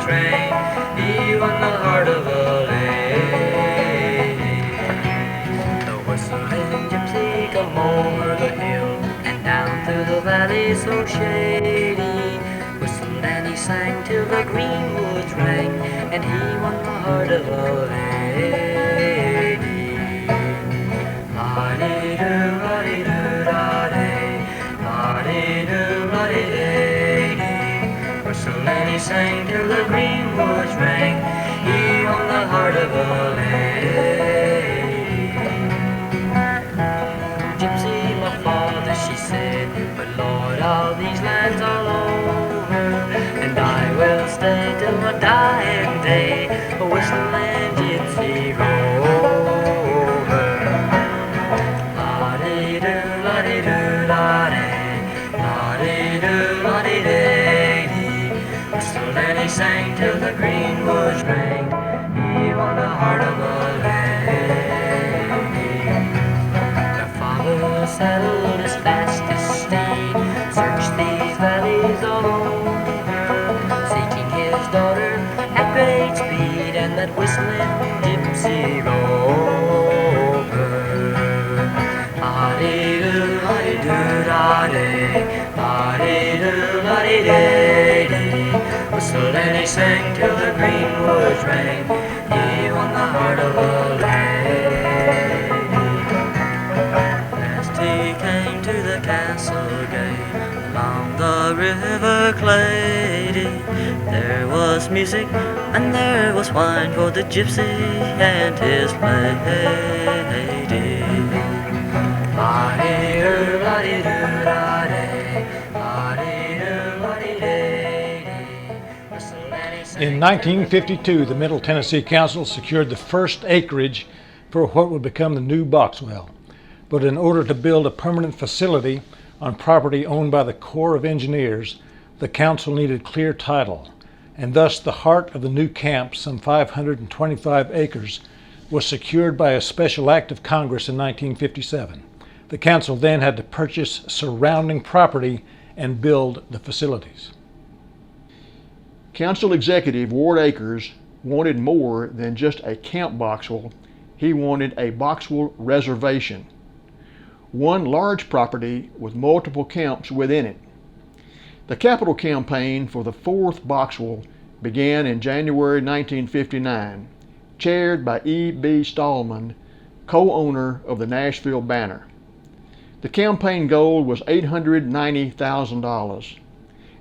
rang. He won the heart of a lady. The whistling gypsy come over the hill and down through the valley so shady. Whistled and he sang till the greenwoods rang, and he won the heart of a lady. La-dee-doo, la-dee-doo, da-day, la-dee-doo, la-dee-day-dee. Whistled and he sang till the greenwoods rang, he won the heart of a lady. Gypsy, my father, she said, but Lord, all these lands all over, and I will stay till my dying day, a whistling gypsy rover. La-dee-doo, la-dee-doo, la-day, la-dee-doo, la-dee-day-dee. Whistled and he sang till the greenwoods rang, he won the heart of a lady. The father saddled his fastest steed, searched these valleys all over, seeking his daughter at great speed, and that whistling gypsy rover. La-dee-doo, la-dee-doo, da-day, la-dee-doo, la-dee-day-dee. Whistled and he sang till the greenwoods rang, he won the heart of a lady. Last he came to the castle gate along the river Clady. There was music and there was wine for the gypsy and his lady. La-dee-doo, la-dee-doo, da-day, la-dee-doo, la-dee-day-dee. Whistled and he sang. In 1952, the Middle Tennessee Council secured the first acreage for what would become the new Boxwell. But in order to build a permanent facility on property owned by the Corps of Engineers, the council needed clear title, and thus the heart of the new camp, some 525 acres, was secured by a special act of Congress in 1957. The council then had to purchase surrounding property and build the facilities. Council Executive Ward Akers wanted more than just a Camp Boxwell. He wanted a Boxwell reservation, one large property with multiple camps within it. The capital campaign for the fourth Boxwell began in January 1959, chaired by E.B. Stallman, co-owner of the Nashville Banner. The campaign goal was $890,000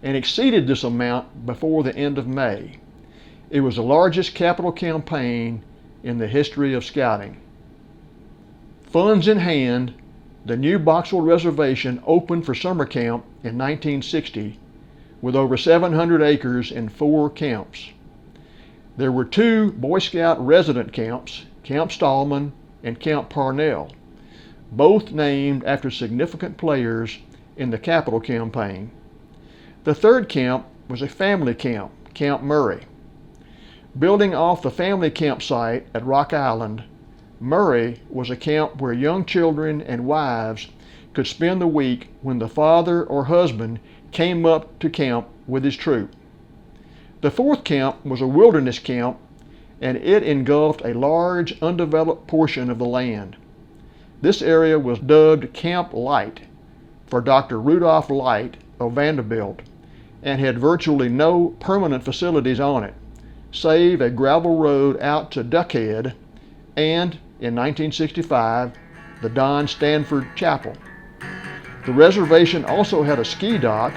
and exceeded this amount before the end of May. It was the largest capital campaign in the history of scouting. Funds in hand, the new Boxwell Reservation opened for summer camp in 1960 with over 700 acres in 4 camps. There were 2 Boy Scout resident camps, Camp Stallman and Camp Parnell, both named after significant players in the capital campaign. The third camp was a family camp, Camp Murray. Building off the family campsite at Rock Island, Murray was a camp where young children and wives could spend the week when the father or husband came up to camp with his troop. The fourth camp was a wilderness camp, and it engulfed a large undeveloped portion of the land. This area was dubbed Camp Light for Dr. Rudolph Light of Vanderbilt, and had virtually no permanent facilities on it, save a gravel road out to Duckhead and, in 1965, the Don Stanford Chapel. The reservation also had a ski dock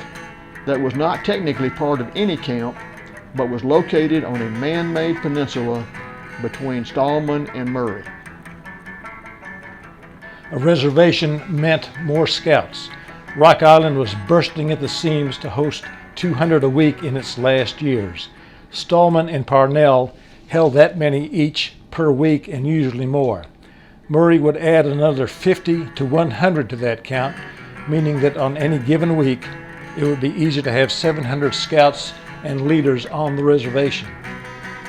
that was not technically part of any camp, but was located on a man-made peninsula between Stallman and Murray. A reservation meant more scouts. Rock Island was bursting at the seams to host 200 a week in its last years. Stallman and Parnell held that many each per week and usually more. Murray would add another 50 to 100 to that count, meaning that on any given week it would be easy to have 700 scouts and leaders on the reservation.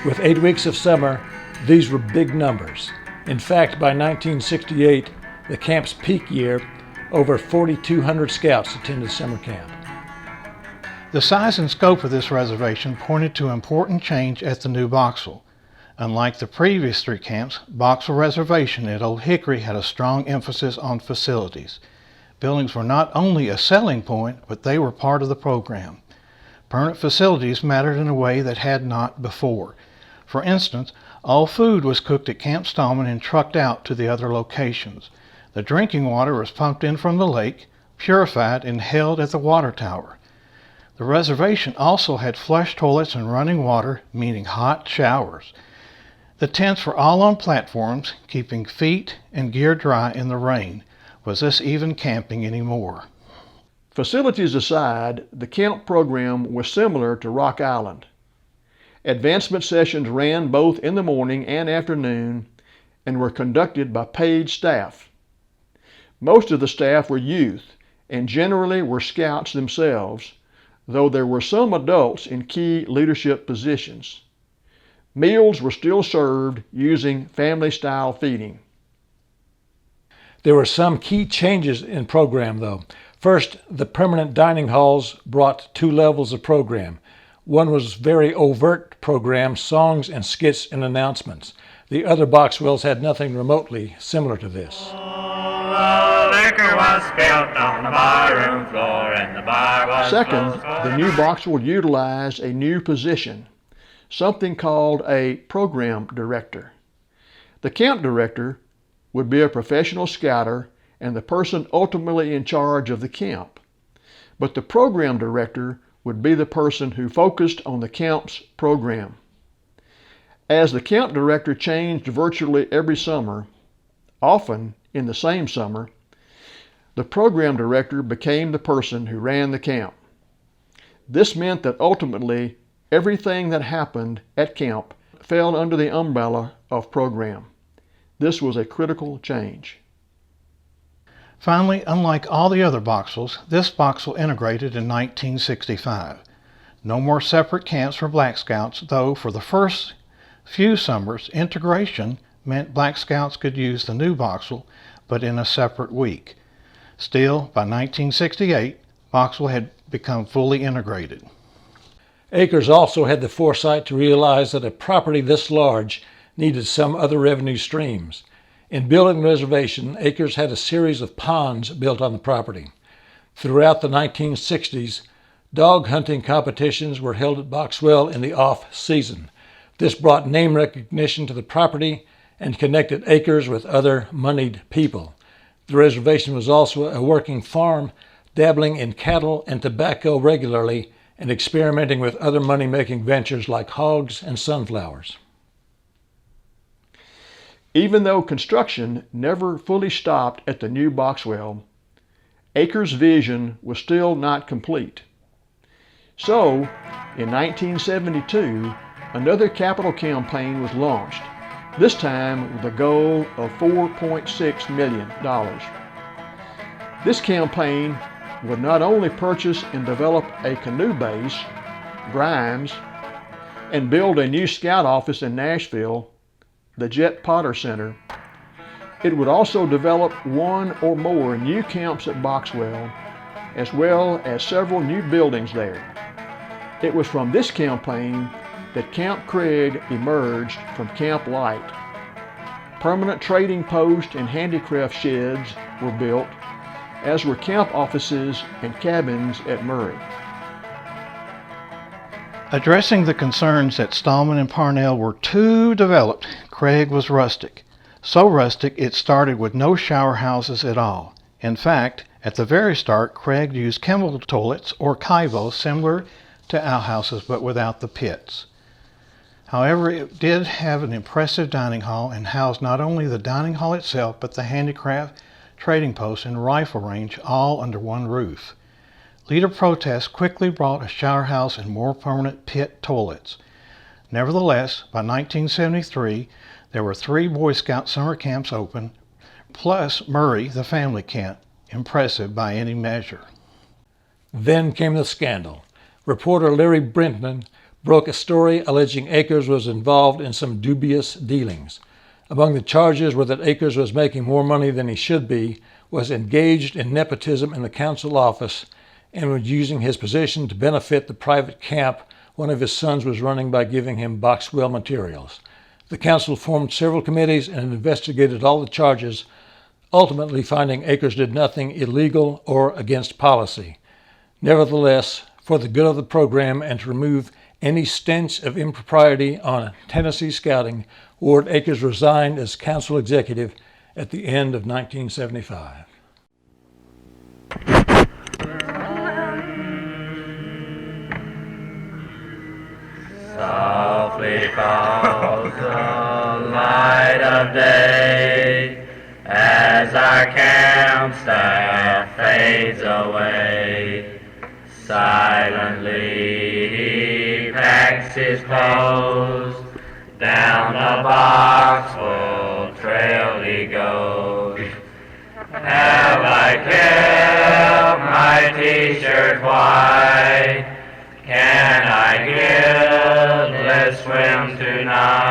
With 8 weeks of summer, these were big numbers. In fact, by 1968, the camp's peak year, over 4,200 scouts attended summer camp. The size and scope of this reservation pointed to important change at the new Boxwell. Unlike the previous 3 camps, Boxwell Reservation at Old Hickory had a strong emphasis on facilities. Buildings were not only a selling point, but they were part of the program. Permanent facilities mattered in a way that had not before. For instance, all food was cooked at Camp Stallman and trucked out to the other locations. The drinking water was pumped in from the lake, purified, and held at the water tower. The reservation also had flush toilets and running water, meaning hot showers. The tents were all on platforms, keeping feet and gear dry in the rain. Was this even camping anymore? Facilities aside, the camp program was similar to Rock Island. Advancement sessions ran both in the morning and afternoon and were conducted by paid staff. Most of the staff were youth and generally were scouts themselves, though there were some adults in key leadership positions. Meals were still served using family-style feeding. There were some key changes in program, though. First, the permanent dining halls brought 2 levels of program. One was very overt program, songs and skits and announcements. The other Boxwells had nothing remotely similar to this. Liquor was spilled on the barroom floor and the bar was Second, closed. the new Boxwell utilized a new position, something called a program director. The camp director would be a professional scouter and the person ultimately in charge of the camp. But the program director would be the person who focused on the camp's program. As the camp director changed virtually every summer, often in the same summer, the program director became the person who ran the camp. This meant that ultimately everything that happened at camp fell under the umbrella of program. This was a critical change. Finally, unlike all the other Boxwells, this Boxwell integrated in 1965. No more separate camps for Black Scouts, though for the first few summers, integration meant Black Scouts could use the new Boxwell, but in a separate week. Still, by 1968, Boxwell had become fully integrated. Akers also had the foresight to realize that a property this large needed some other revenue streams. In building the reservation, Akers had a series of ponds built on the property. Throughout the 1960s, dog hunting competitions were held at Boxwell in the off-season. This brought name recognition to the property and connected Akers with other moneyed people. The reservation was also a working farm, dabbling in cattle and tobacco regularly and experimenting with other money-making ventures like hogs and sunflowers. Even though construction never fully stopped at the new Boxwell, Akers' vision was still not complete. So, in 1972, another capital campaign was launched, this time with a goal of $4.6 million. This campaign would not only purchase and develop a canoe base, Grimes, and build a new scout office in Nashville, the Jet Potter Center, it would also develop 1 or more new camps at Boxwell, as well as several new buildings there. It was from this campaign that Camp Craig emerged from Camp Light. Permanent trading posts and handicraft sheds were built, as were camp offices and cabins at Murray. Addressing the concerns that Stallman and Parnell were too developed, Craig was rustic. So rustic it started with no shower houses at all. In fact, at the very start, Craig used chemical toilets or kivos similar to outhouses but without the pits. However, it did have an impressive dining hall and housed not only the dining hall itself but the handicraft, trading post, and rifle range all under one roof. Leader protests quickly brought a shower house and more permanent pit toilets. Nevertheless, by 1973, there were 3 Boy Scout summer camps open, plus Murray, the family camp, impressive by any measure. Then came the scandal. Reporter Larry Brentman broke a story alleging Akers was involved in some dubious dealings. Among the charges were that Akers was making more money than he should be, was engaged in nepotism in the council office, and was using his position to benefit the private camp one of his sons was running by giving him Boxwell materials. The council formed several committees and investigated all the charges, ultimately finding Akers did nothing illegal or against policy. Nevertheless, for the good of the program and to remove any stench of impropriety on Tennessee scouting, Ward Akers resigned as council executive at the end of 1975. Softly falls the light of day as our camp staff fades away. Silently he packs his clothes, down the Boxwell trail he goes. Have I kept my t-shirt white? Can I give? Let's swim tonight.